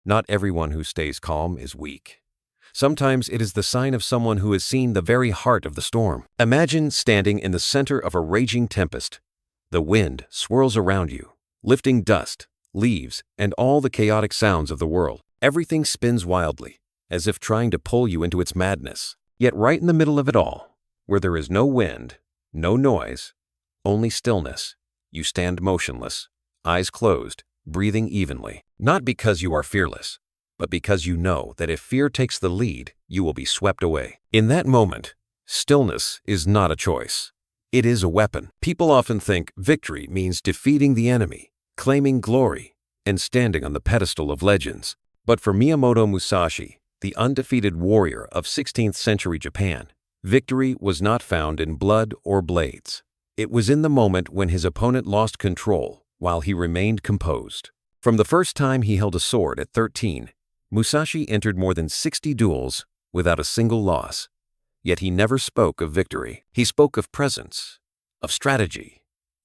Not everyone who stays calm is weak. Sometimes it is the sign of someone who has seen the very heart of the storm. Imagine standing in the center of a raging tempest. The wind swirls around you, lifting dust, leaves, and all the chaotic sounds of the world. Everything spins wildly, as if trying to pull you into its madness. Yet right in the middle of it all, where there is no wind, no noise, only stillness, you stand motionless, eyes closed, breathing evenly. Not because you are fearless, but because you know that if fear takes the lead, you will be swept away. In that moment, stillness is not a choice. It is a weapon. People often think victory means defeating the enemy, claiming glory, and standing on the pedestal of legends. But for Miyamoto Musashi, the undefeated warrior of 16th century Japan, victory was not found in blood or blades. It was in the moment when his opponent lost control while he remained composed. From the first time he held a sword at 13, Musashi entered more than 60 duels without a single loss. Yet he never spoke of victory. He spoke of presence, of strategy,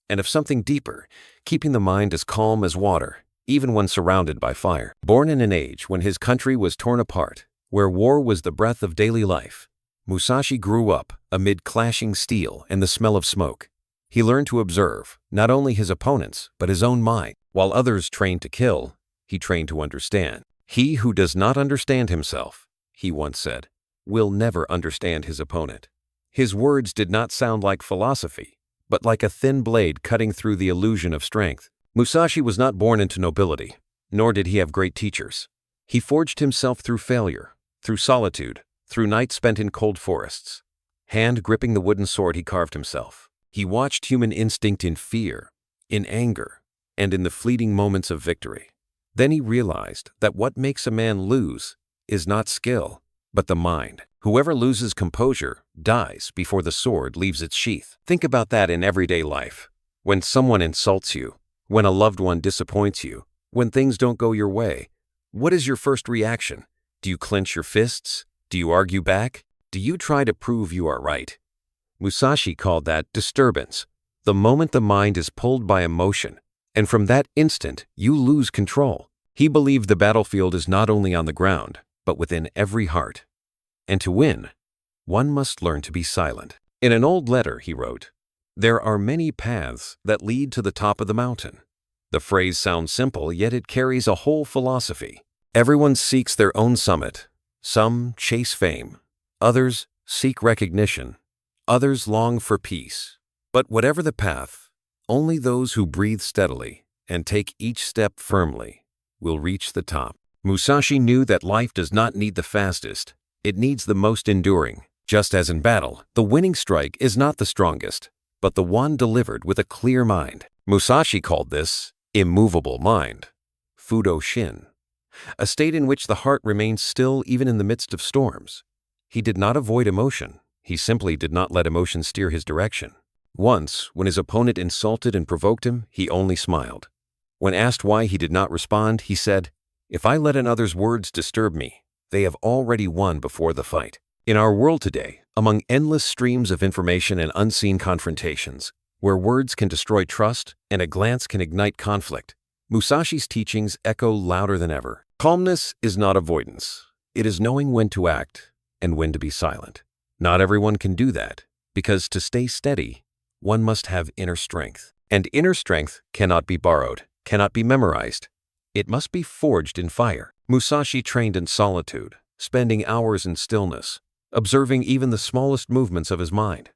and of something deeper, keeping the mind as calm as water, even when surrounded by fire. Born in an age when his country was torn apart, where war was the breath of daily life, Musashi grew up amid clashing steel and the smell of smoke. He learned to observe not only his opponents, but his own mind. While others trained to kill, he trained to understand. He who does not understand himself, he once said, will never understand his opponent. His words did not sound like philosophy, but like a thin blade cutting through the illusion of strength. Musashi was not born into nobility, nor did he have great teachers. He forged himself through failure, through solitude, through nights spent in cold forests. Hand gripping the wooden sword he carved himself, he watched human instinct in fear, in anger, and in the fleeting moments of victory. Then he realized that what makes a man lose is not skill, but the mind. Whoever loses composure dies before the sword leaves its sheath. Think about that in everyday life. When someone insults you, when a loved one disappoints you, when things don't go your way, what is your first reaction? Do you clench your fists? Do you argue back? Do you try to prove you are right? Musashi called that disturbance, the moment the mind is pulled by emotion, and from that instant you lose control. He believed the battlefield is not only on the ground, but within every heart. And to win, one must learn to be silent. In an old letter he wrote, "There are many paths that lead to the top of the mountain." The phrase sounds simple, yet it carries a whole philosophy. Everyone seeks their own summit. Some chase fame, others seek recognition, others long for peace. But whatever the path, only those who breathe steadily and take each step firmly will reach the top. Musashi knew that life does not need the fastest, it needs the most enduring. Just as in battle, the winning strike is not the strongest, but the one delivered with a clear mind. Musashi called this immovable mind, Fudo Shin, a state in which the heart remains still even in the midst of storms. He did not avoid emotion, he simply did not let emotion steer his direction. Once, when his opponent insulted and provoked him, he only smiled. When asked why he did not respond, he said, "If I let another's words disturb me, they have already won before the fight." In our world today, among endless streams of information and unseen confrontations, where words can destroy trust and a glance can ignite conflict, Musashi's teachings echo louder than ever. Calmness is not avoidance. It is knowing when to act and when to be silent. Not everyone can do that, because to stay steady, one must have inner strength. And inner strength cannot be borrowed, cannot be memorized. It must be forged in fire. Musashi trained in solitude, spending hours in stillness, observing even the smallest movements of his mind.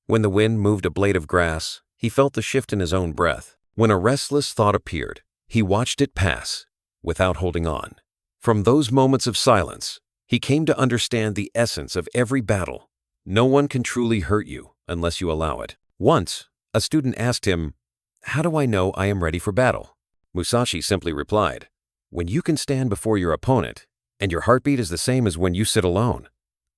When the wind moved a blade of grass, he felt the shift in his own breath. When a restless thought appeared, he watched it pass, without holding on. From those moments of silence, he came to understand the essence of every battle. No one can truly hurt you unless you allow it. Once, a student asked him, "How do I know I am ready for battle?" Musashi simply replied, "When you can stand before your opponent, and your heartbeat is the same as when you sit alone."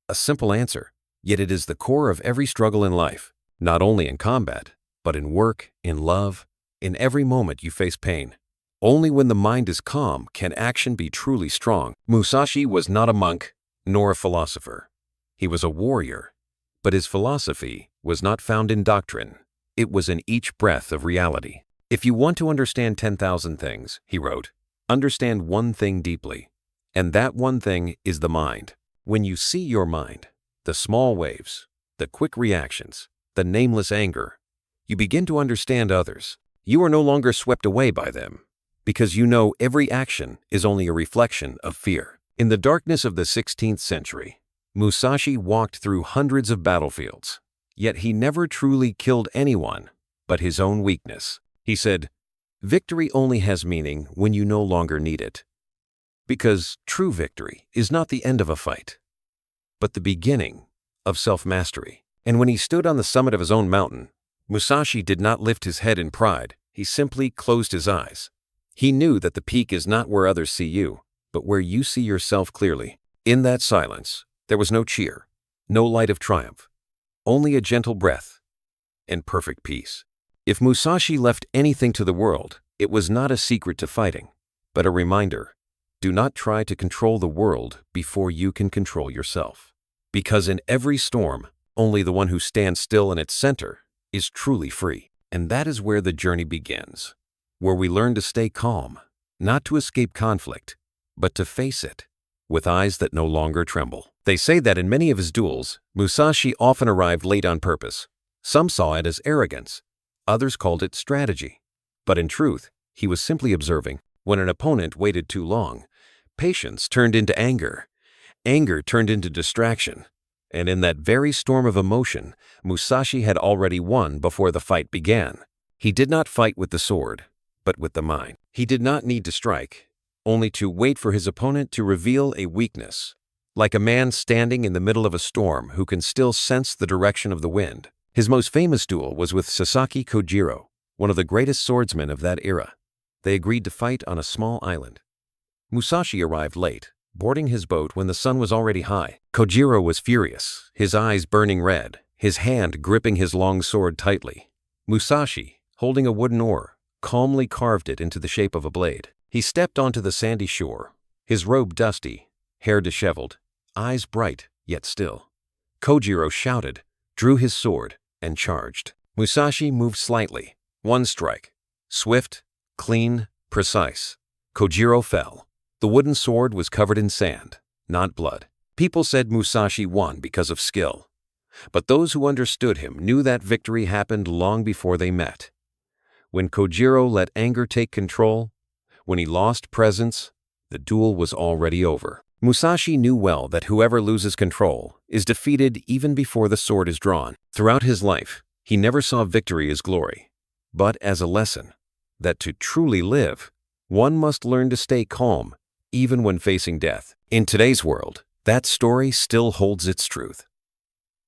A simple answer, yet it is the core of every struggle in life, not only in combat, but in work, in love, in every moment you face pain. Only when the mind is calm can action be truly strong. Musashi was not a monk, nor a philosopher. He was a warrior, but his philosophy was not found in doctrine. It was in each breath of reality. "If you want to understand 10,000 things," he wrote, "understand one thing deeply. And that one thing is the mind. When you see your mind, the small waves, the quick reactions, the nameless anger, you begin to understand others. You are no longer swept away by them, because you know every action is only a reflection of fear. In the darkness of the 16th century, Musashi walked through hundreds of battlefields, yet he never truly killed anyone but his own weakness. He said, "Victory only has meaning when you no longer need it." Because true victory is not the end of a fight, but the beginning of self-mastery. And when he stood on the summit of his own mountain, Musashi did not lift his head in pride. He simply closed his eyes. He knew that the peak is not where others see you, but where you see yourself clearly. In that silence, there was no cheer, no light of triumph, only a gentle breath and perfect peace. If Musashi left anything to the world, it was not a secret to fighting, but a reminder: do not try to control the world before you can control yourself. Because in every storm, only the one who stands still in its center is truly free. And that is where the journey begins, where we learn to stay calm, not to escape conflict, but to face it with eyes that no longer tremble. They say that in many of his duels, Musashi often arrived late on purpose. Some saw it as arrogance, others called it strategy. But in truth, he was simply observing. When an opponent waited too long, patience turned into anger, anger turned into distraction, and in that very storm of emotion, Musashi had already won before the fight began. He did not fight with the sword, but with the mind. He did not need to strike, only to wait for his opponent to reveal a weakness, like a man standing in the middle of a storm who can still sense the direction of the wind. His most famous duel was with Sasaki Kojiro, one of the greatest swordsmen of that era. They agreed to fight on a small island. Musashi arrived late, boarding his boat when the sun was already high. Kojiro was furious, his eyes burning red, his hand gripping his long sword tightly. Musashi, holding a wooden oar, calmly carved it into the shape of a blade. He stepped onto the sandy shore, his robe dusty, hair disheveled, eyes bright yet still. Kojiro shouted, drew his sword, and charged. Musashi moved slightly, one strike, swift, clean, precise. Kojiro fell. The wooden sword was covered in sand, not blood. People said Musashi won because of skill, but those who understood him knew that victory happened long before they met. When Kojiro let anger take control, when he lost presence, the duel was already over. Musashi knew well that whoever loses control is defeated even before the sword is drawn. Throughout his life, he never saw victory as glory, but as a lesson that to truly live, one must learn to stay calm even when facing death. In today's world, that story still holds its truth.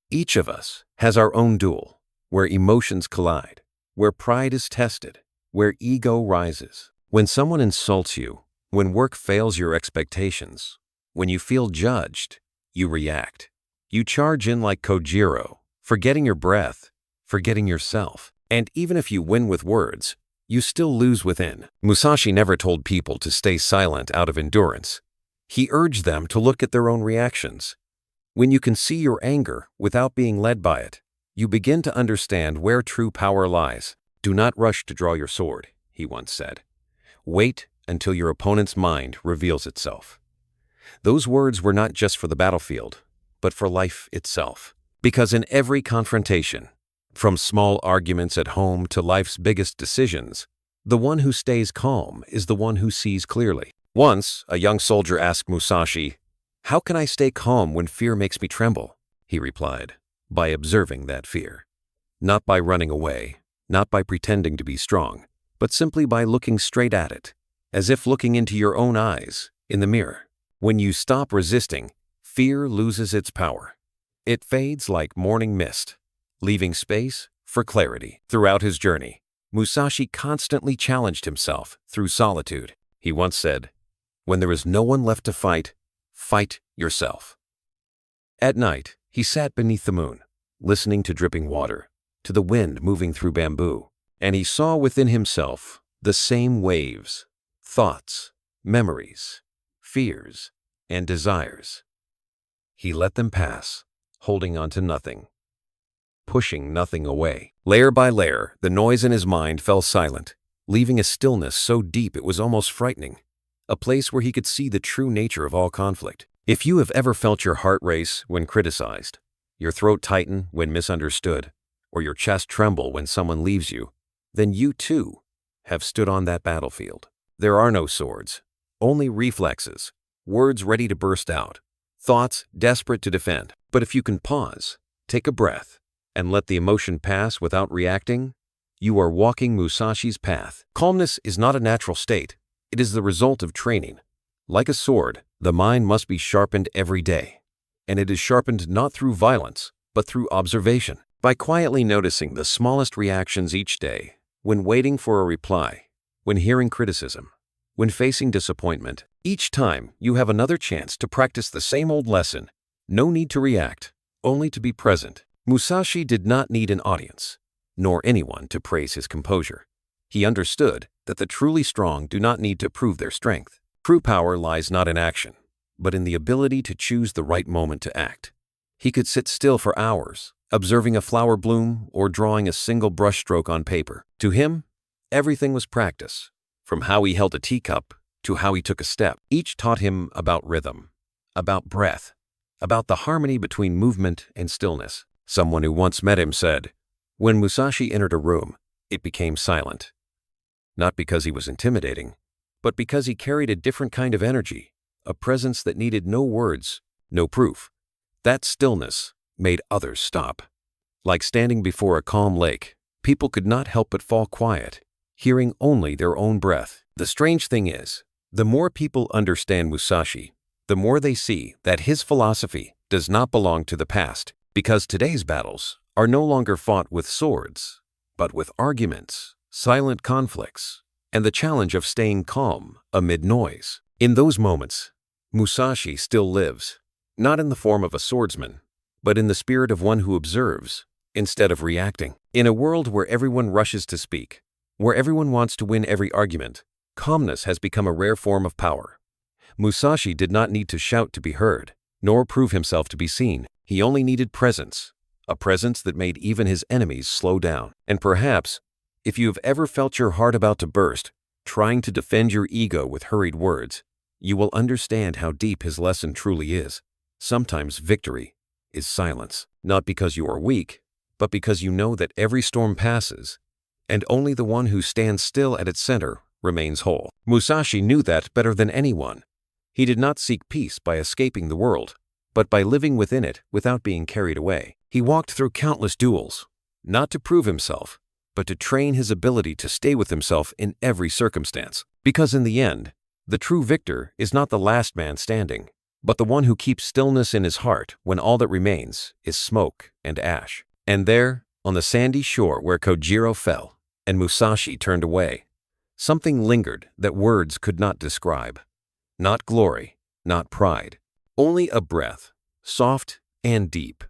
Each of us has our own duel, where emotions collide, where pride is tested, where ego rises. When someone insults you, when work fails your expectations, when you feel judged, you react. You charge in like Kojiro, forgetting your breath, forgetting yourself. And even if you win with words, you still lose within. Musashi never told people to stay silent out of endurance. He urged them to look at their own reactions. When you can see your anger without being led by it, you begin to understand where true power lies. Do not rush to draw your sword, he once said. Wait until your opponent's mind reveals itself. Those words were not just for the battlefield, but for life itself. Because in every confrontation, from small arguments at home to life's biggest decisions, the one who stays calm is the one who sees clearly. Once, a young soldier asked Musashi, "How can I stay calm when fear makes me tremble?" He replied, "By observing that fear. Not by running away, not by pretending to be strong, but simply by looking straight at it, as if looking into your own eyes in the mirror. When you stop resisting, fear loses its power. It fades like morning mist, leaving space for clarity." Throughout his journey, Musashi constantly challenged himself through solitude. He once said, "When there is no one left to fight, fight yourself." At night, he sat beneath the moon, listening to dripping water, to the wind moving through bamboo, and he saw within himself the same waves, thoughts, memories, fears, and desires. He let them pass, holding on to nothing, pushing nothing away. Layer by layer, the noise in his mind fell silent, leaving a stillness so deep it was almost frightening. a place where he could see the true nature of all conflict. If you have ever felt your heart race when criticized, your throat tighten when misunderstood, or your chest tremble when someone leaves you, then you too have stood on that battlefield. There are no swords, only reflexes, words ready to burst out, thoughts desperate to defend. But if you can pause, take a breath, and let the emotion pass without reacting, you are walking Musashi's path. Calmness is not a natural state. It is the result of training. Like a sword, the mind must be sharpened every day. And it is sharpened not through violence, but through observation. By quietly noticing the smallest reactions each day, when waiting for a reply, when hearing criticism, when facing disappointment, each time you have another chance to practice the same old lesson. No need to react, only to be present. Musashi did not need an audience, nor anyone to praise his composure. He understood that the truly strong do not need to prove their strength. True power lies not in action, but in the ability to choose the right moment to act. He could sit still for hours, observing a flower bloom or drawing a single brushstroke on paper. To him, everything was practice, from how he held a teacup to how he took a step. Each taught him about rhythm, about breath, about the harmony between movement and stillness. Someone who once met him said, when Musashi entered a room, it became silent. Not because he was intimidating, but because he carried a different kind of energy, a presence that needed no words, no proof. That stillness made others stop. Like standing before a calm lake, people could not help but fall quiet, hearing only their own breath. The strange thing is, the more people understand Musashi, the more they see that his philosophy does not belong to the past, because today's battles are no longer fought with swords, but with arguments, silent conflicts, and the challenge of staying calm amid noise. In those moments, Musashi still lives, not in the form of a swordsman, but in the spirit of one who observes instead of reacting. In a world where everyone rushes to speak, where everyone wants to win every argument, calmness has become a rare form of power. Musashi did not need to shout to be heard, nor prove himself to be seen. He only needed presence, a presence that made even his enemies slow down. And perhaps, if you have ever felt your heart about to burst, trying to defend your ego with hurried words, you will understand how deep his lesson truly is. Sometimes victory is silence, not because you are weak, but because you know that every storm passes, and only the one who stands still at its center remains whole. Musashi knew that better than anyone. He did not seek peace by escaping the world, but by living within it without being carried away. He walked through countless duels, not to prove himself, but to train his ability to stay with himself in every circumstance. Because in the end, the true victor is not the last man standing, but the one who keeps stillness in his heart when all that remains is smoke and ash. And there, on the sandy shore where Kojiro fell and Musashi turned away, something lingered that words could not describe. Not glory, not pride, only a breath, soft and deep.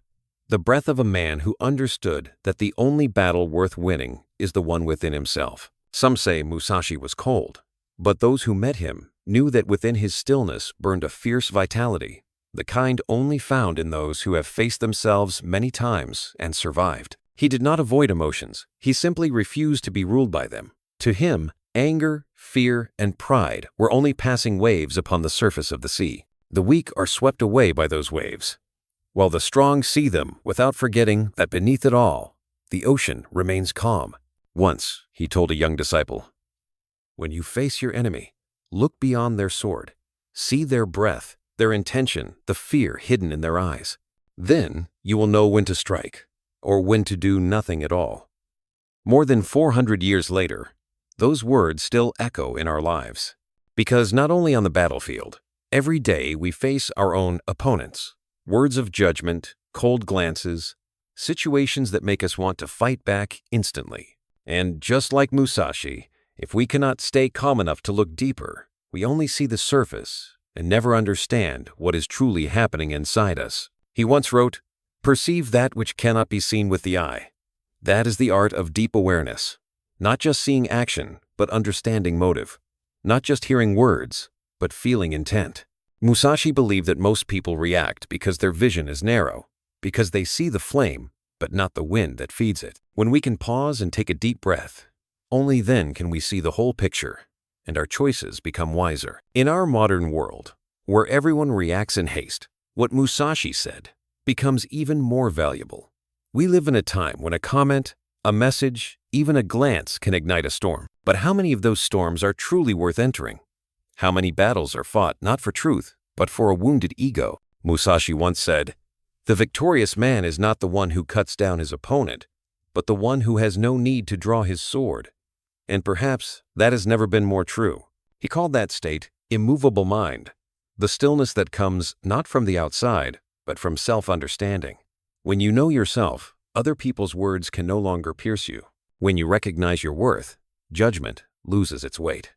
The breath of a man who understood that the only battle worth winning is the one within himself. Some say Musashi was cold, but those who met him knew that within his stillness burned a fierce vitality, the kind only found in those who have faced themselves many times and survived. He did not avoid emotions, he simply refused to be ruled by them. To him, anger, fear, and pride were only passing waves upon the surface of the sea. The weak are swept away by those waves, while the strong see them without forgetting that beneath it all, the ocean remains calm. Once, he told a young disciple, when you face your enemy, look beyond their sword, see their breath, their intention, the fear hidden in their eyes. Then you will know when to strike, or when to do nothing at all. More than 400 years later, those words still echo in our lives. Because not only on the battlefield, every day we face our own opponents, words of judgment, cold glances, situations that make us want to fight back instantly. And just like Musashi, if we cannot stay calm enough to look deeper, we only see the surface and never understand what is truly happening inside us. He once wrote, "Perceive that which cannot be seen with the eye. That is the art of deep awareness. Not just seeing action, but understanding motive. Not just hearing words, but feeling intent." Musashi believed that most people react because their vision is narrow, because they see the flame, but not the wind that feeds it. When we can pause and take a deep breath, only then can we see the whole picture. and our choices become wiser. In our modern world, where everyone reacts in haste, what Musashi said becomes even more valuable. We live in a time when a comment, a message, even a glance can ignite a storm. But how many of those storms are truly worth entering? How many battles are fought not for truth, but for a wounded ego? Musashi once said, "The victorious man is not the one who cuts down his opponent, but the one who has no need to draw his sword." And perhaps that has never been more true. He called that state immovable mind, the stillness that comes not from the outside, but from self-understanding. When you know yourself, other people's words can no longer pierce you. When you recognize your worth, judgment loses its weight.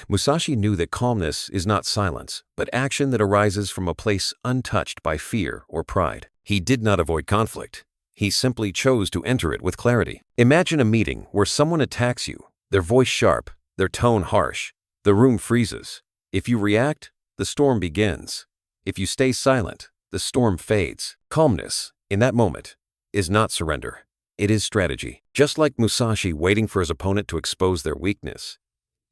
Musashi knew that calmness is not silence, but action that arises from a place untouched by fear or pride. He did not avoid conflict. He simply chose to enter it with clarity. Imagine a meeting where someone attacks you, their voice sharp, their tone harsh. The room freezes. If you react, the storm begins. If you stay silent, the storm fades. Calmness, in that moment, is not surrender. It is strategy. Just like Musashi waiting for his opponent to expose their weakness,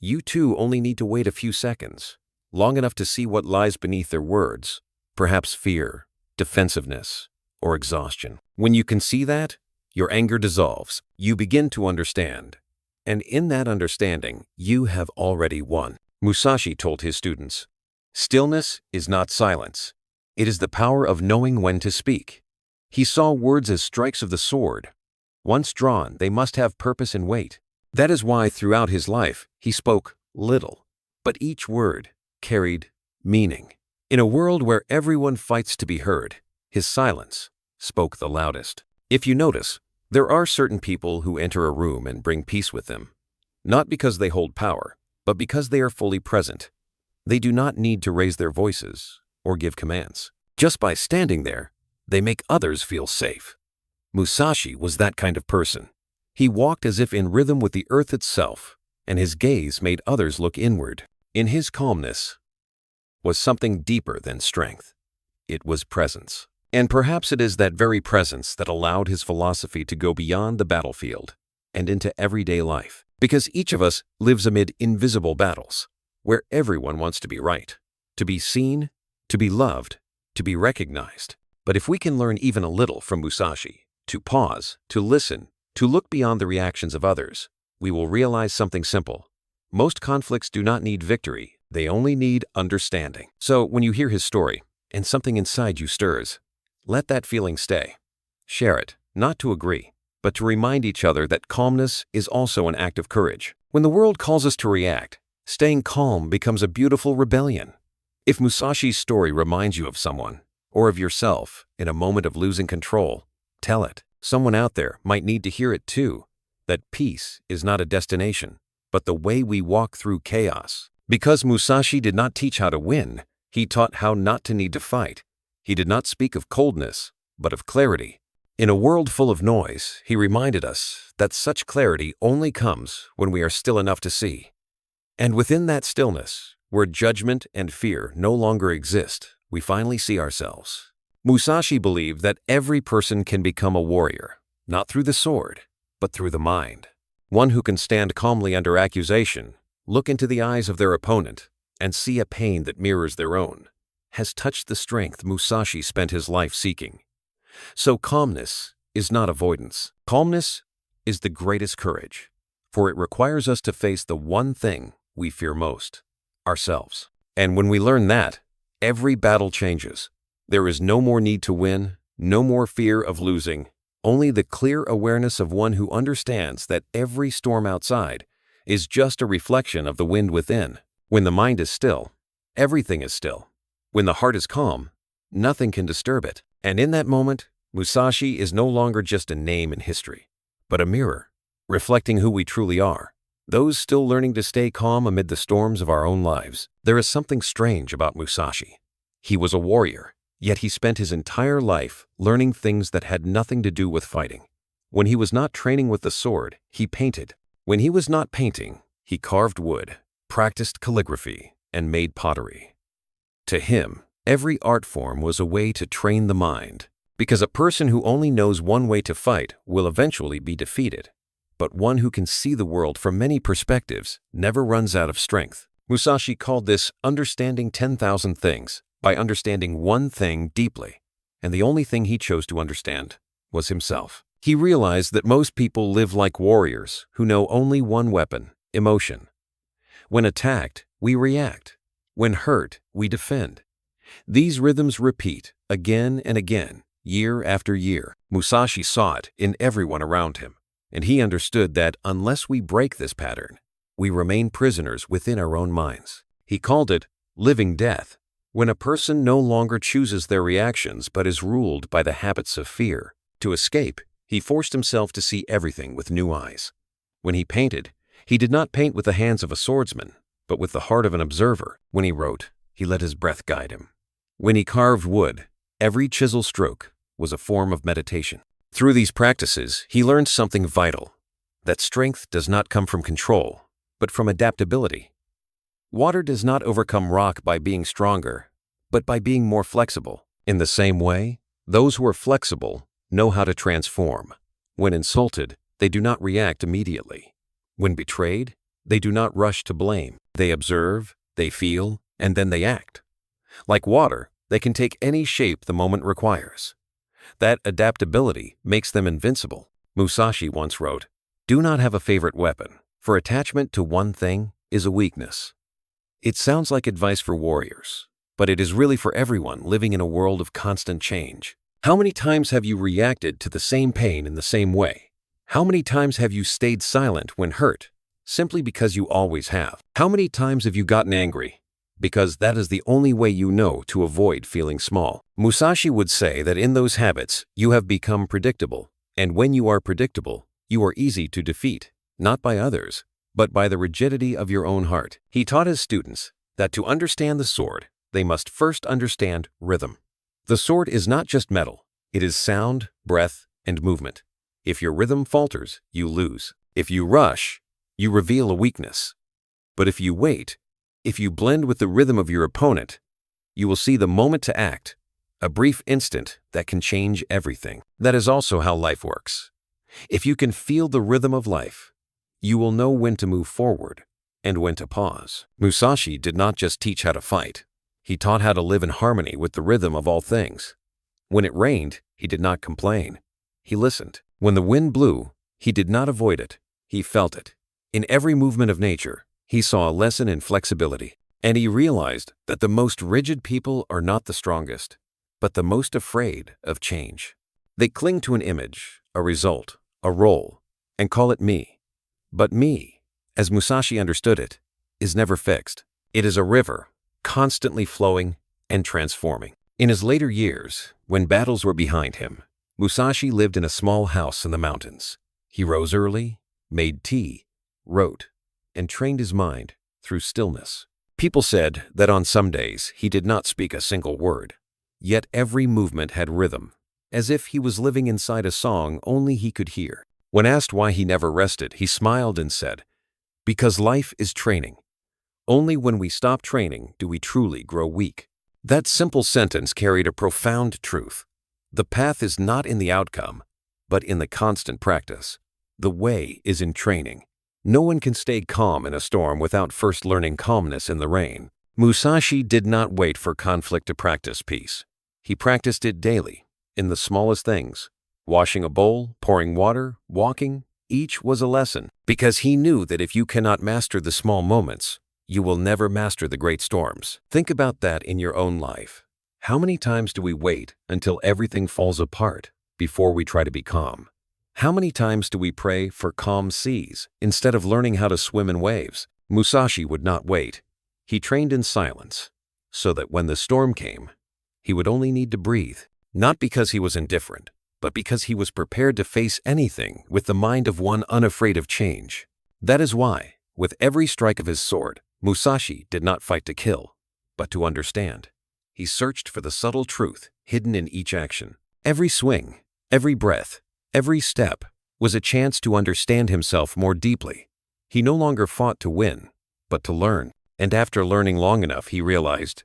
you too only need to wait a few seconds, long enough to see what lies beneath their words, perhaps fear, defensiveness, or exhaustion. When you can see that, your anger dissolves. You begin to understand. And in that understanding, you have already won. Musashi told his students, "Stillness is not silence. It is the power of knowing when to speak." He saw words as strikes of the sword. Once drawn, they must have purpose and weight. That is why throughout his life, he spoke little, but each word carried meaning. In a world where everyone fights to be heard, his silence spoke the loudest. If you notice, there are certain people who enter a room and bring peace with them, not because they hold power, but because they are fully present. They do not need to raise their voices or give commands. Just by standing there, they make others feel safe. Musashi was that kind of person. He walked as if in rhythm with the earth itself, and his gaze made others look inward. In his calmness was something deeper than strength. It was presence. And perhaps it is that very presence that allowed his philosophy to go beyond the battlefield and into everyday life. Because each of us lives amid invisible battles, where everyone wants to be right, to be seen, to be loved, to be recognized. But if we can learn even a little from Musashi, to pause, to listen, to look beyond the reactions of others, we will realize something simple. Most conflicts do not need victory, they only need understanding. So when you hear his story, and something inside you stirs, let that feeling stay. Share it, not to agree, but to remind each other that calmness is also an act of courage. When the world calls us to react, staying calm becomes a beautiful rebellion. If Musashi's story reminds you of someone, or of yourself, in a moment of losing control, tell it. Someone out there might need to hear it too, that peace is not a destination, but the way we walk through chaos. Because Musashi did not teach how to win, he taught how not to need to fight. He did not speak of coldness, but of clarity. In a world full of noise, he reminded us that such clarity only comes when we are still enough to see. And within that stillness, where judgment and fear no longer exist, we finally see ourselves. Musashi believed that every person can become a warrior, not through the sword, but through the mind. One who can stand calmly under accusation, look into the eyes of their opponent, and see a pain that mirrors their own, has touched the strength Musashi spent his life seeking. So calmness is not avoidance. Calmness is the greatest courage, for it requires us to face the one thing we fear most, ourselves. And when we learn that, every battle changes. There is no more need to win, no more fear of losing, only the clear awareness of one who understands that every storm outside is just a reflection of the wind within. When the mind is still, everything is still. When the heart is calm, nothing can disturb it. And in that moment, Musashi is no longer just a name in history, but a mirror, reflecting who we truly are. Those still learning to stay calm amid the storms of our own lives. There is something strange about Musashi. He was a warrior. Yet he spent his entire life learning things that had nothing to do with fighting. When he was not training with the sword, he painted. When he was not painting, he carved wood, practiced calligraphy, and made pottery. To him, every art form was a way to train the mind, because a person who only knows one way to fight will eventually be defeated. but one who can see the world from many perspectives never runs out of strength. Musashi called this understanding 10,000 things by understanding one thing deeply, and the only thing he chose to understand was himself. He realized that most people live like warriors who know only one weapon, emotion. When attacked, we react. When hurt, we defend. These rhythms repeat again and again, year after year. Musashi saw it in everyone around him, and he understood that unless we break this pattern, we remain prisoners within our own minds. He called it living death. When a person no longer chooses their reactions but is ruled by the habits of fear, to escape, he forced himself to see everything with new eyes. When he painted, he did not paint with the hands of a swordsman, but with the heart of an observer. When he wrote, he let his breath guide him. When he carved wood, every chisel stroke was a form of meditation. Through these practices, he learned something vital, that strength does not come from control, but from adaptability. Water does not overcome rock by being stronger, but by being more flexible. In the same way, those who are flexible know how to transform. When insulted, they do not react immediately. When betrayed, they do not rush to blame. They observe, they feel, and then they act. Like water, they can take any shape the moment requires. That adaptability makes them invincible. Musashi once wrote, "Do not have a favorite weapon, for attachment to one thing is a weakness." It sounds like advice for warriors, but it is really for everyone living in a world of constant change. How many times have you reacted to the same pain in the same way? How many times have you stayed silent when hurt, simply because you always have? How many times have you gotten angry? Because that is the only way you know to avoid feeling small. Musashi would say that in those habits, you have become predictable, and when you are predictable, you are easy to defeat, not by others, but by the rigidity of your own heart. He taught his students that to understand the sword, they must first understand rhythm. The sword is not just metal, it is sound, breath, and movement. If your rhythm falters, you lose. If you rush, you reveal a weakness. But if you wait, if you blend with the rhythm of your opponent, you will see the moment to act, a brief instant that can change everything. That is also how life works. If you can feel the rhythm of life, you will know when to move forward and when to pause. Musashi did not just teach how to fight. He taught how to live in harmony with the rhythm of all things. When it rained, he did not complain. He listened. When the wind blew, he did not avoid it. He felt it. In every movement of nature, he saw a lesson in flexibility. And he realized that the most rigid people are not the strongest, but the most afraid of change. They cling to an image, a result, a role, and call it me. But me, as Musashi understood it, is never fixed. It is a river, constantly flowing and transforming. In his later years, when battles were behind him, Musashi lived in a small house in the mountains. He rose early, made tea, wrote, and trained his mind through stillness. People said that on some days he did not speak a single word, yet every movement had rhythm, as if he was living inside a song only he could hear. When asked why he never rested, he smiled and said, "Because life is training. Only when we stop training do we truly grow weak." That simple sentence carried a profound truth. The path is not in the outcome, but in the constant practice. The way is in training. No one can stay calm in a storm without first learning calmness in the rain. Musashi did not wait for conflict to practice peace. He practiced it daily, in the smallest things. Washing a bowl, pouring water, walking, each was a lesson, because he knew that if you cannot master the small moments, you will never master the great storms. Think about that in your own life. How many times do we wait until everything falls apart before we try to be calm? How many times do we pray for calm seas instead of learning how to swim in waves? Musashi would not wait. He trained in silence, so that when the storm came, he would only need to breathe, not because he was indifferent, but because he was prepared to face anything with the mind of one unafraid of change. That is why, with every strike of his sword, Musashi did not fight to kill, but to understand. He searched for the subtle truth hidden in each action. Every swing, every breath, every step was a chance to understand himself more deeply. He no longer fought to win, but to learn. And after learning long enough, he realized,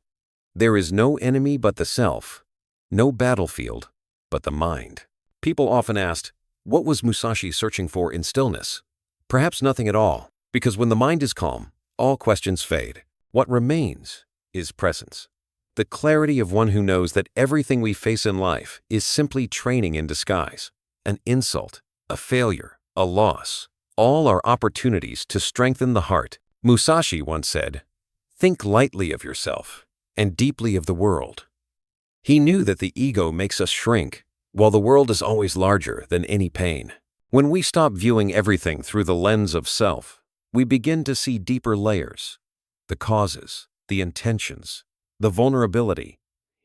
there is no enemy but the self, no battlefield but the mind. People often asked, what was Musashi searching for in stillness? Perhaps nothing at all, because when the mind is calm, all questions fade. What remains is presence. The clarity of one who knows that everything we face in life is simply training in disguise. An insult, a failure, a loss, all are opportunities to strengthen the heart. Musashi once said, "Think lightly of yourself and deeply of the world." He knew that the ego makes us shrink, while the world is always larger than any pain. When we stop viewing everything through the lens of self, we begin to see deeper layers, the causes, the intentions, the vulnerability,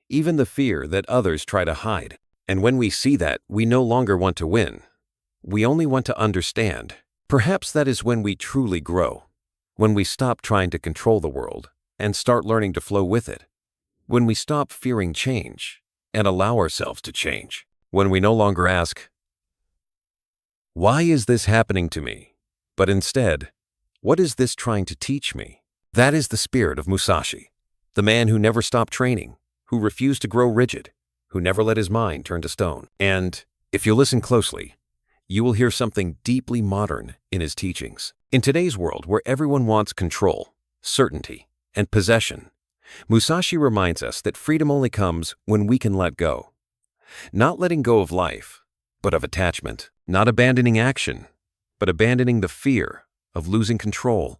even the fear that others try to hide. And when we see that, we no longer want to win. We only want to understand. Perhaps that is when we truly grow. When we stop trying to control the world and start learning to flow with it. When we stop fearing change and allow ourselves to change. When we no longer ask, "Why is this happening to me?" but instead, "What is this trying to teach me?" That is the spirit of Musashi, the man who never stopped training, who refused to grow rigid, who never let his mind turn to stone. And if you listen closely, you will hear something deeply modern in his teachings. In today's world where everyone wants control, certainty, and possession, Musashi reminds us that freedom only comes when we can let go. Not letting go of life, but of attachment. Not abandoning action, but abandoning the fear of losing control.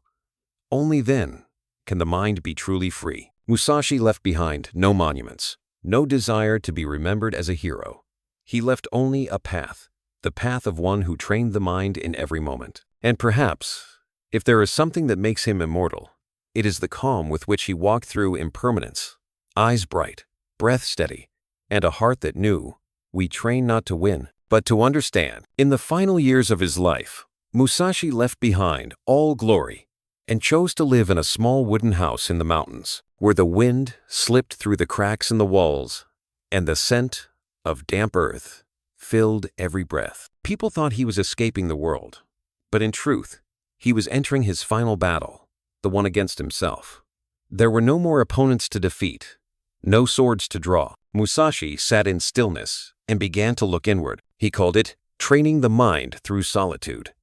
Only then can the mind be truly free. Musashi left behind no monuments, no desire to be remembered as a hero. He left only a path, the path of one who trained the mind in every moment. And perhaps, if there is something that makes him immortal, it is the calm with which he walked through impermanence, eyes bright, breath steady, and a heart that knew, we train not to win, but to understand. In the final years of his life, Musashi left behind all glory and chose to live in a small wooden house in the mountains, where the wind slipped through the cracks in the walls and the scent of damp earth filled every breath. People thought he was escaping the world, but in truth, he was entering his final battle, the one against himself. There were no more opponents to defeat, no swords to draw. Musashi sat in stillness and began to look inward. He called it training the mind through solitude.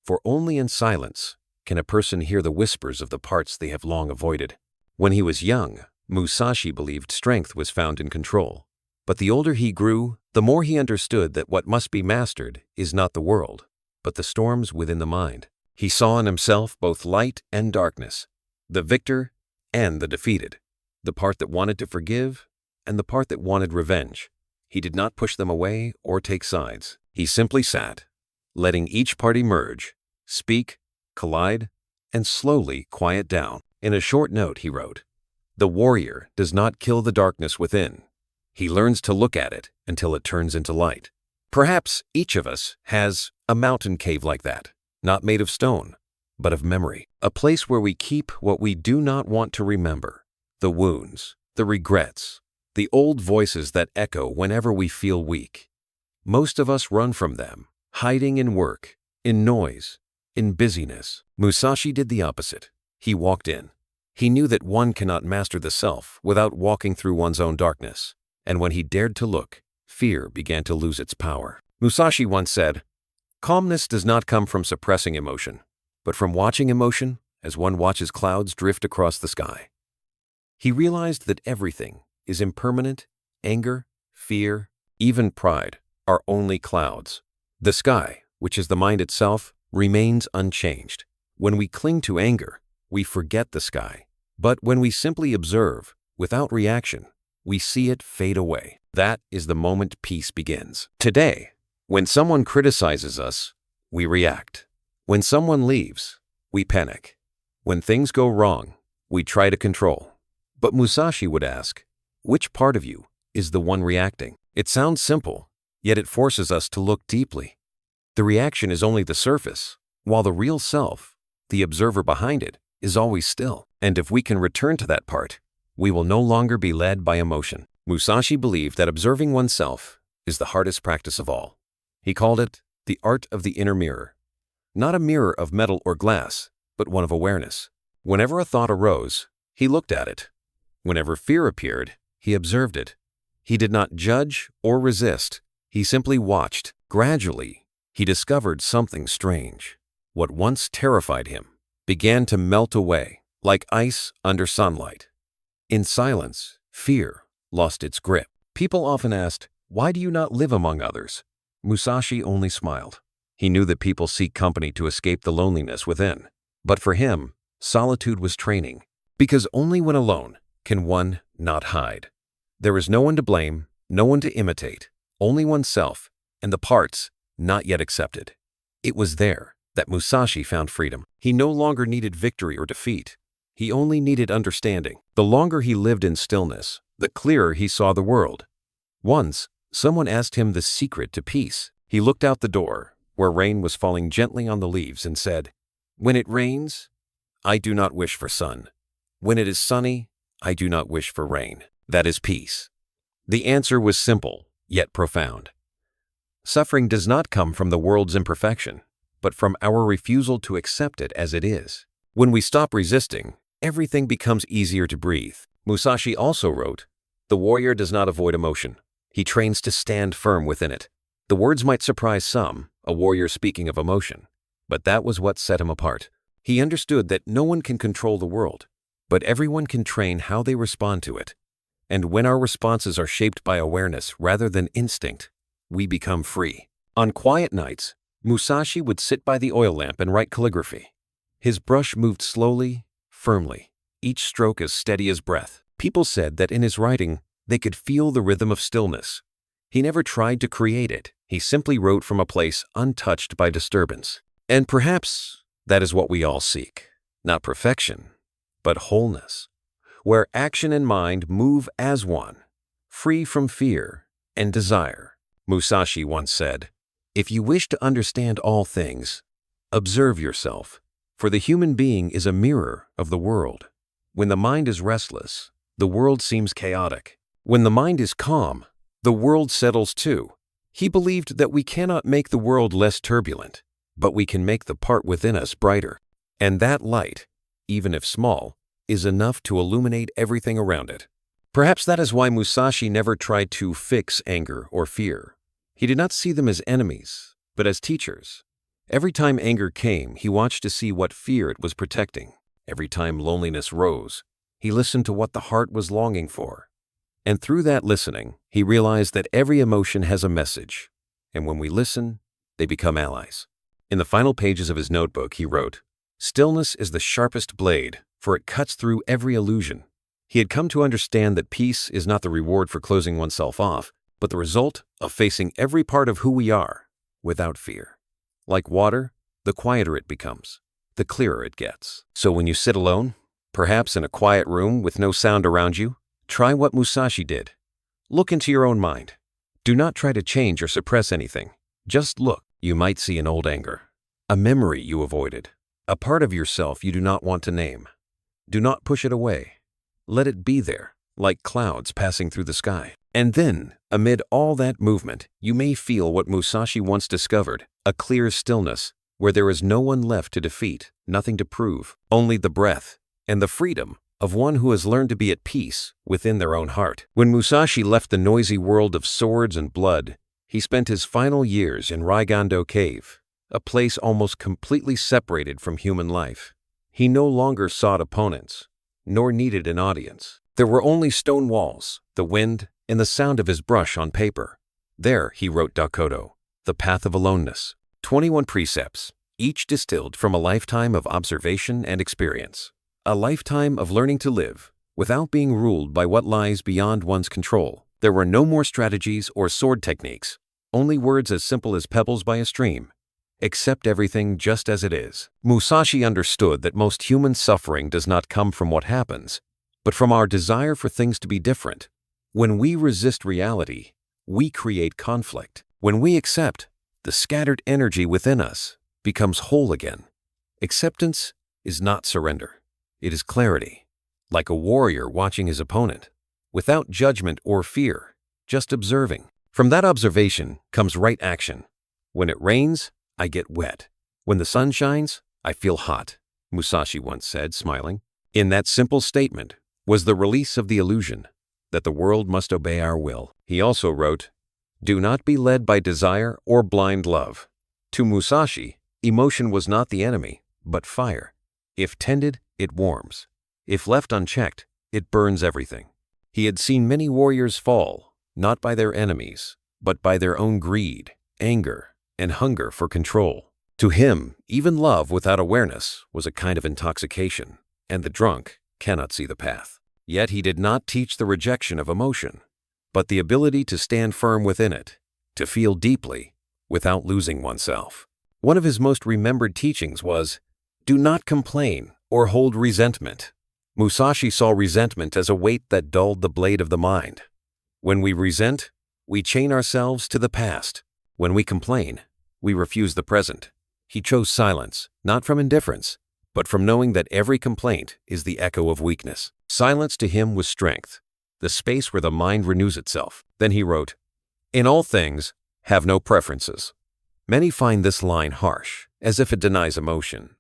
For only in silence can a person hear the whispers of the parts they have long avoided. When he was young, Musashi believed strength was found in control. But the older he grew, the more he understood that what must be mastered is not the world, but the storms within the mind. He saw in himself both light and darkness, the victor and the defeated, the part that wanted to forgive and the part that wanted revenge. He did not push them away or take sides. He simply sat, letting each part emerge, speak, collide, and slowly quiet down. In a short note, he wrote, "The warrior does not kill the darkness within. He learns to look at it until it turns into light." Perhaps each of us has a mountain cave like that, not made of stone, but of memory. A place where we keep what we do not want to remember, the wounds, the regrets, the old voices that echo whenever we feel weak. Most of us run from them, hiding in work, in noise, in busyness. Musashi did the opposite. He walked in. He knew that one cannot master the self without walking through one's own darkness. And when he dared to look, fear began to lose its power. Musashi once said, "Calmness does not come from suppressing emotion, but from watching emotion as one watches clouds drift across the sky." He realized that everything is impermanent. Anger, fear, even pride are only clouds. The sky, which is the mind itself, remains unchanged. When we cling to anger, we forget the sky. But when we simply observe, without reaction, we see it fade away. That is the moment peace begins. Today, when someone criticizes us, we react. When someone leaves, we panic. When things go wrong, we try to control. But Musashi would ask, which part of you is the one reacting? It sounds simple, yet it forces us to look deeply. The reaction is only the surface, while the real self, the observer behind it, is always still. And if we can return to that part, we will no longer be led by emotion. Musashi believed that observing oneself is the hardest practice of all. He called it the art of the inner mirror. Not a mirror of metal or glass, but one of awareness. Whenever a thought arose, he looked at it. Whenever fear appeared, he observed it. He did not judge or resist. He simply watched. Gradually, he discovered something strange. What once terrified him began to melt away like ice under sunlight. In silence, fear lost its grip. People often asked, "Why do you not live among others?" Musashi only smiled. He knew that people seek company to escape the loneliness within. But for him, solitude was training, because only when alone can one not hide. There is no one to blame, no one to imitate, only oneself and the parts not yet accepted. It was there that Musashi found freedom. He no longer needed victory or defeat. He only needed understanding. The longer he lived in stillness, the clearer he saw the world. Once, someone asked him the secret to peace. He looked out the door, where rain was falling gently on the leaves, and said, "When it rains, I do not wish for sun. When it is sunny, I do not wish for rain. That is peace." The answer was simple, yet profound. Suffering does not come from the world's imperfection, but from our refusal to accept it as it is. When we stop resisting, everything becomes easier to breathe. Musashi also wrote, "The warrior does not avoid emotion. He trains to stand firm within it." The words might surprise some, a warrior speaking of emotion, but that was what set him apart. He understood that no one can control the world, but everyone can train how they respond to it. And when our responses are shaped by awareness rather than instinct, we become free. On quiet nights, Musashi would sit by the oil lamp and write calligraphy. His brush moved slowly, firmly, each stroke as steady as breath. People said that in his writing, they could feel the rhythm of stillness. He never tried to create it. He simply wrote from a place untouched by disturbance. And perhaps that is what we all seek. Not perfection, but wholeness, where action and mind move as one, free from fear and desire. Musashi once said, "If you wish to understand all things, observe yourself, for the human being is a mirror of the world. When the mind is restless, the world seems chaotic. When the mind is calm, the world settles too." He believed that we cannot make the world less turbulent, but we can make the part within us brighter. And that light, even if small, is enough to illuminate everything around it. Perhaps that is why Musashi never tried to fix anger or fear. He did not see them as enemies, but as teachers. Every time anger came, he watched to see what fear it was protecting. Every time loneliness rose, he listened to what the heart was longing for. And through that listening, he realized that every emotion has a message, and when we listen, they become allies. In the final pages of his notebook, he wrote, "Stillness is the sharpest blade, for it cuts through every illusion." He had come to understand that peace is not the reward for closing oneself off, but the result of facing every part of who we are without fear. Like water, the quieter it becomes, the clearer it gets. So when you sit alone, perhaps in a quiet room with no sound around you, try what Musashi did. Look into your own mind. Do not try to change or suppress anything. Just look. You might see an old anger, a memory you avoided, a part of yourself you do not want to name. Do not push it away. Let it be there, like clouds passing through the sky. And then, amid all that movement, you may feel what Musashi once discovered, a clear stillness, where there is no one left to defeat, nothing to prove, only the breath and the freedom of one who has learned to be at peace within their own heart. When Musashi left the noisy world of swords and blood, he spent his final years in Raigando Cave, a place almost completely separated from human life. He no longer sought opponents, nor needed an audience. There were only stone walls, the wind, and the sound of his brush on paper. There he wrote Dokkōdō, the Path of Aloneness, 21 precepts, each distilled from a lifetime of observation and experience. A lifetime of learning to live without being ruled by what lies beyond one's control. There were no more strategies or sword techniques, only words as simple as pebbles by a stream. Accept everything just as it is. Musashi understood that most human suffering does not come from what happens, but from our desire for things to be different. When we resist reality, we create conflict. When we accept, the scattered energy within us becomes whole again. Acceptance is not surrender. It is clarity, like a warrior watching his opponent, without judgment or fear, just observing. From that observation comes right action. When it rains, I get wet. When the sun shines, I feel hot, Musashi once said, smiling. In that simple statement was the release of the illusion that the world must obey our will. He also wrote, "Do not be led by desire or blind love." To Musashi, Emotion was not the enemy, but fire. If tended, it warms. If left unchecked, it burns everything. He had seen many warriors fall, not by their enemies, but by their own greed, anger, and hunger for control. To him, even love without awareness was a kind of intoxication, and the drunk cannot see the path. Yet he did not teach the rejection of emotion, but the ability to stand firm within it, to feel deeply, without losing oneself. One of his most remembered teachings was, "Do not complain or hold resentment." Musashi saw resentment as a weight that dulled the blade of the mind. When we resent, we chain ourselves to the past. When we complain, we refuse the present. He chose silence, not from indifference, but from knowing that every complaint is the echo of weakness. Silence to him was strength, the space where the mind renews itself. Then he wrote, "In all things, have no preferences." Many find this line harsh, as if it denies emotion.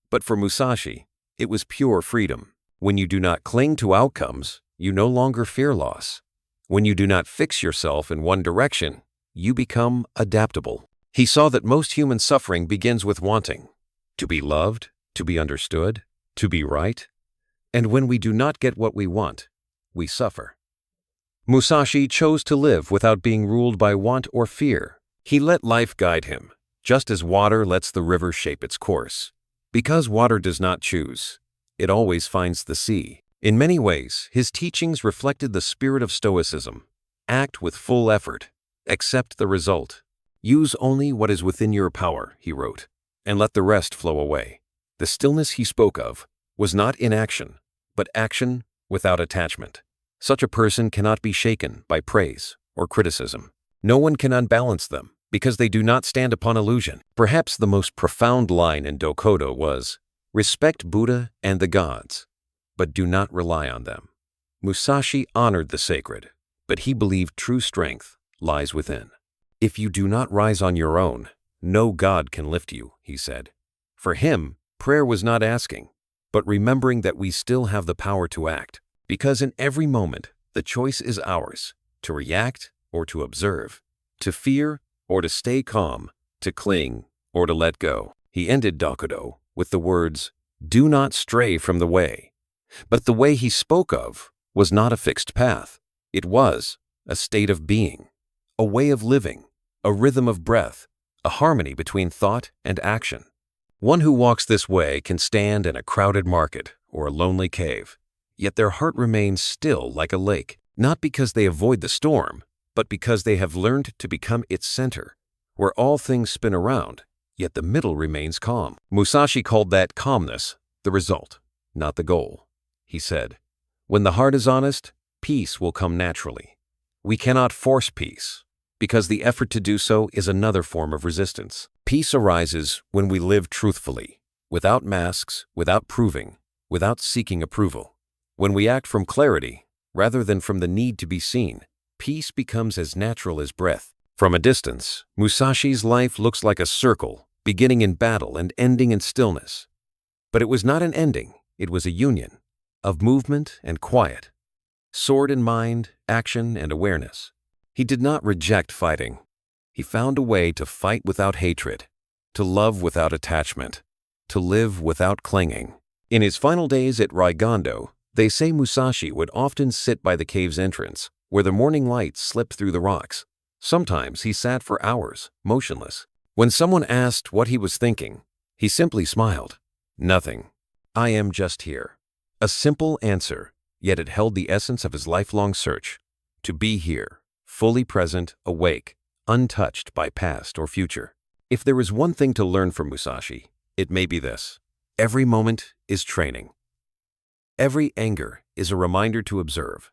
But for Musashi, it was pure freedom. When you do not cling to outcomes, you no longer fear loss. When you do not fix yourself in one direction, you become adaptable. He saw that most human suffering begins with wanting to be loved, to be understood, to be right. And when we do not get what we want, we suffer. Musashi chose to live without being ruled by want or fear. He let life guide him, just as water lets the river shape its course. Because water does not choose, it always finds the sea. In many ways, his teachings reflected the spirit of Stoicism. Act with full effort. Accept the result. Use only what is within your power, he wrote, and let the rest flow away. The stillness he spoke of was not inaction, but action without attachment. Such a person cannot be shaken by praise or criticism. No one can unbalance them, because they do not stand upon illusion. Perhaps the most profound line in Dokkōdō was, "Respect Buddha and the gods, but do not rely on them." Musashi honored the sacred, but he believed true strength lies within. "If you do not rise on your own, no God can lift you," he said. For him, prayer was not asking, but remembering that we still have the power to act, because in every moment, the choice is ours, to react or to observe, to fear or to stay calm, to cling or to let go. He ended Dokkōdō with the words, "Do not stray from the way." But the way he spoke of was not a fixed path. It was a state of being, a way of living, a rhythm of breath, a harmony between thought and action. One who walks this way can stand in a crowded market or a lonely cave, yet their heart remains still like a lake, not because they avoid the storm, but because they have learned to become its center, where all things spin around, yet the middle remains calm. Musashi called that calmness the result, not the goal. He said, "When the heart is honest, peace will come naturally. We cannot force peace, because the effort to do so is another form of resistance. Peace arises when we live truthfully, without masks, without proving, without seeking approval. When we act from clarity, rather than from the need to be seen, peace becomes as natural as breath." From a distance, Musashi's life looks like a circle, beginning in battle and ending in stillness. But it was not an ending, it was a union of movement and quiet, sword in mind, action and awareness. He did not reject fighting. He found a way to fight without hatred, to love without attachment, to live without clinging. In his final days at Raigondo, they say Musashi would often sit by the cave's entrance, where the morning light slipped through the rocks. Sometimes he sat for hours, motionless. When someone asked what he was thinking, he simply smiled. "Nothing. I am just here." A simple answer, yet it held the essence of his lifelong search, to be here, fully present, awake, untouched by past or future. If there is one thing to learn from Musashi, it may be this: every moment is training. Every anger is a reminder to observe.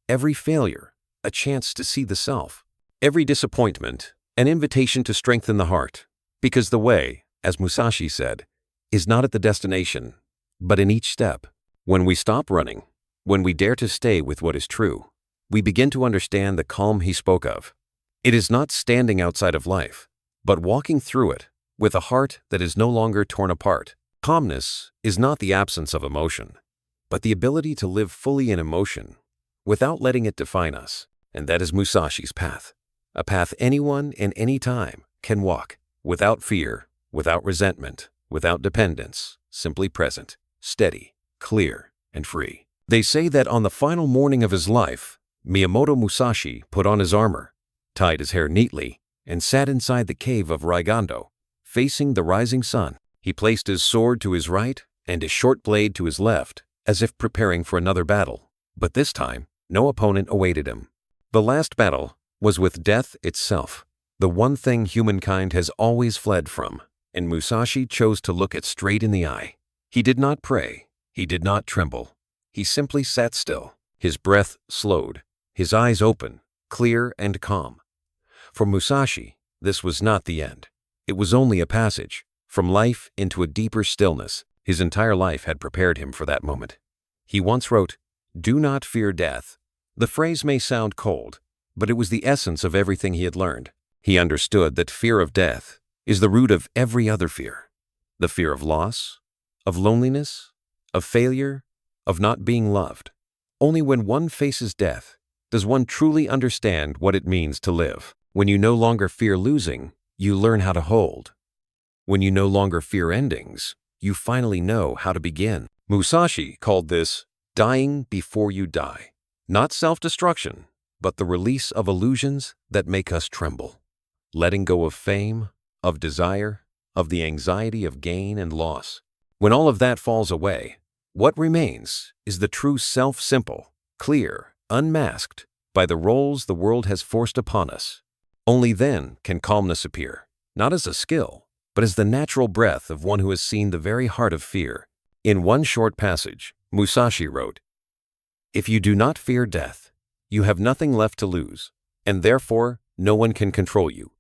Every failure, a chance to see the self. Every disappointment, an invitation to strengthen the heart. Because the way, as Musashi said, is not at the destination, but in each step. When we stop running, when we dare to stay with what is true, we begin to understand the calm he spoke of. It is not standing outside of life, but walking through it with a heart that is no longer torn apart. Calmness is not the absence of emotion, but the ability to live fully in emotion without letting it define us. And that is Musashi's path, a path anyone and any time can walk without fear, without resentment, without dependence, simply present, steady, clear, and free. They say that on the final morning of his life, Miyamoto Musashi put on his armor, tied his hair neatly, and sat inside the cave of Raigando, facing the rising sun. He placed his sword to his right and his short blade to his left, as if preparing for another battle. But this time, no opponent awaited him. The last battle was with death itself, the one thing humankind has always fled from, and Musashi chose to look it straight in the eye. He did not pray. He did not tremble. He simply sat still, his breath slowed, his eyes open, clear and calm. For Musashi, this was not the end. It was only a passage from life into a deeper stillness. His entire life had prepared him for that moment. He once wrote, "Do not fear death." The phrase may sound cold, but it was the essence of everything he had learned. He understood that fear of death is the root of every other fear. The fear of loss, of loneliness, of failure, of not being loved. Only when one faces death does one truly understand what it means to live. When you no longer fear losing, you learn how to hold. When you no longer fear endings, you finally know how to begin. Musashi called this dying before you die. Not self-destruction, but the release of illusions that make us tremble. Letting go of fame, of desire, of the anxiety of gain and loss. When all of that falls away, what remains is the true self, simple, clear, unmasked by the roles the world has forced upon us. Only then can calmness appear, not as a skill, but as the natural breath of one who has seen the very heart of fear. In one short passage, Musashi wrote, "If you do not fear death, you have nothing left to lose, and therefore no one can control you."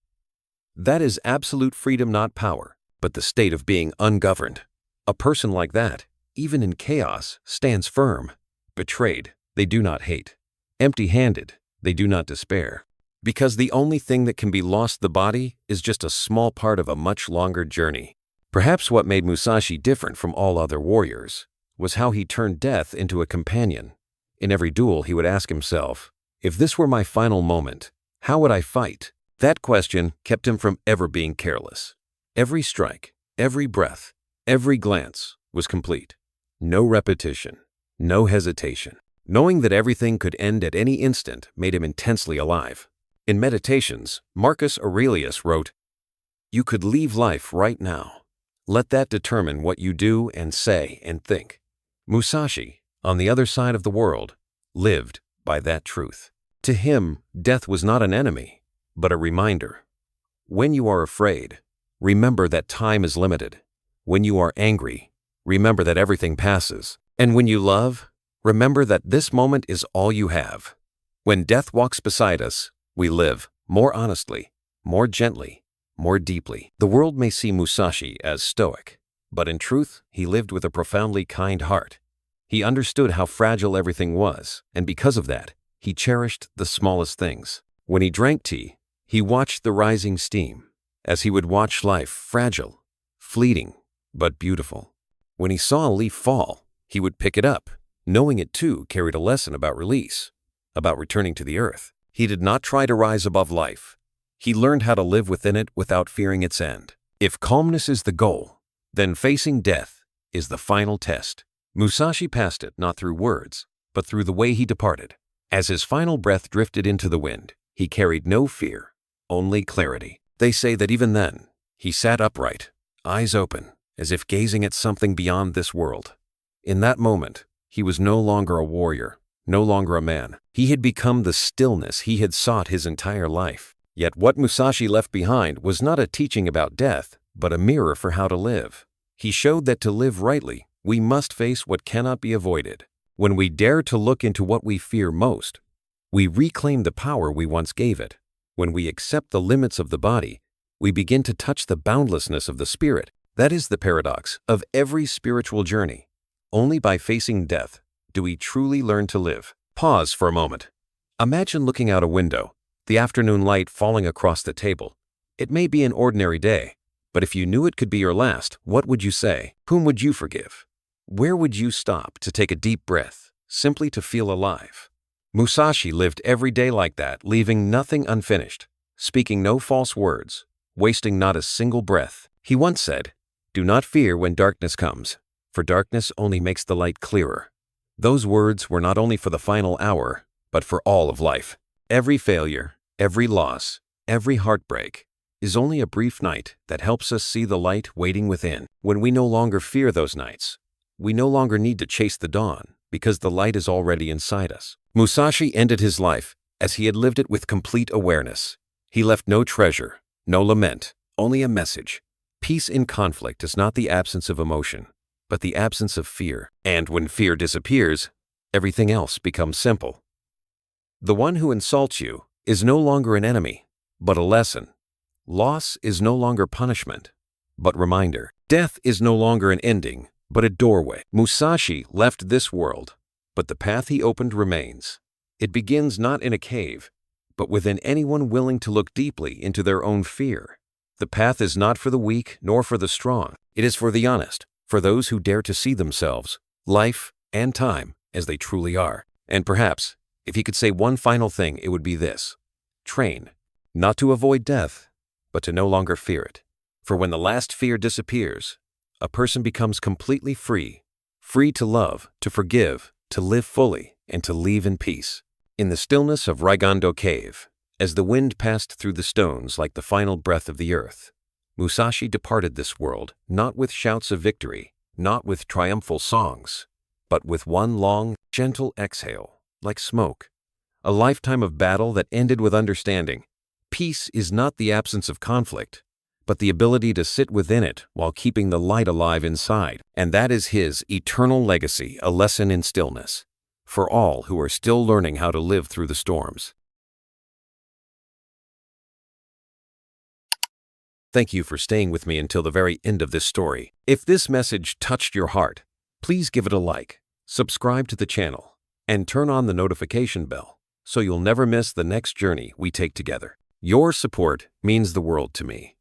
That is absolute freedom, not power, but the state of being ungoverned. A person like that, even in chaos, stands firm. Betrayed, they do not hate. Empty-handed, they do not despair. Because the only thing that can be lost, the body, is just a small part of a much longer journey. Perhaps what made Musashi different from all other warriors was how he turned death into a companion. In every duel, he would ask himself, if this were my final moment, how would I fight? That question kept him from ever being careless. Every strike, every breath, every glance was complete. No repetition, no hesitation. Knowing that everything could end at any instant made him intensely alive. In Meditations, Marcus Aurelius wrote, "You could leave life right now. Let that determine what you do and say and think." Musashi, on the other side of the world, lived by that truth. To him, death was not an enemy, but a reminder. When you are afraid, remember that time is limited. When you are angry, remember that everything passes. And when you love, remember that this moment is all you have. When death walks beside us, we live more honestly, more gently, more deeply. The world may see Musashi as stoic, but in truth, he lived with a profoundly kind heart. He understood how fragile everything was, and because of that, he cherished the smallest things. When he drank tea, he watched the rising steam, as he would watch life, fragile, fleeting, but beautiful. When he saw a leaf fall, he would pick it up, knowing it too carried a lesson about release, about returning to the earth. He did not try to rise above life. He learned how to live within it without fearing its end. If calmness is the goal, then facing death is the final test. Musashi passed it not through words, but through the way he departed. As his final breath drifted into the wind, he carried no fear, only clarity. They say that even then, he sat upright, eyes open, as if gazing at something beyond this world. In that moment, he was no longer a warrior, no longer a man. He had become the stillness he had sought his entire life. Yet what Musashi left behind was not a teaching about death, but a mirror for how to live. He showed that to live rightly, we must face what cannot be avoided. When we dare to look into what we fear most, we reclaim the power we once gave it. When we accept the limits of the body, we begin to touch the boundlessness of the spirit. That is the paradox of every spiritual journey. Only by facing death do we truly learn to live. Pause for a moment. Imagine looking out a window, the afternoon light falling across the table. It may be an ordinary day, but if you knew it could be your last, what would you say? Whom would you forgive? Where would you stop to take a deep breath, simply to feel alive? Musashi lived every day like that, leaving nothing unfinished, speaking no false words, wasting not a single breath. He once said, "Do not fear when darkness comes, for darkness only makes the light clearer." Those words were not only for the final hour, but for all of life. Every failure, every loss, every heartbreak is only a brief night that helps us see the light waiting within. When we no longer fear those nights, we no longer need to chase the dawn because the light is already inside us. Musashi ended his life as he had lived it with complete awareness. He left no treasure, no lament, only a message. Peace in conflict is not the absence of emotion, but the absence of fear. And when fear disappears, everything else becomes simple. The one who insults you is no longer an enemy, but a lesson. Loss is no longer punishment, but reminder. Death is no longer an ending, but a doorway. Musashi left this world, but the path he opened remains. It begins not in a cave, but within anyone willing to look deeply into their own fear. The path is not for the weak nor for the strong. It is for the honest, for those who dare to see themselves, life, and time as they truly are. And perhaps, if he could say one final thing, it would be this: train, not to avoid death, but to no longer fear it. For when the last fear disappears, a person becomes completely free, free to love, to forgive, to live fully, and to leave in peace. In the stillness of Raigando Cave, as the wind passed through the stones like the final breath of the earth, Musashi departed this world not with shouts of victory, not with triumphal songs, but with one long, gentle exhale, like smoke. A lifetime of battle that ended with understanding. Peace is not the absence of conflict, but the ability to sit within it while keeping the light alive inside. And that is his eternal legacy, a lesson in stillness, for all who are still learning how to live through the storms. Thank you for staying with me until the very end of this story. If this message touched your heart, please give it a like, subscribe to the channel, and turn on the notification bell so you'll never miss the next journey we take together. Your support means the world to me.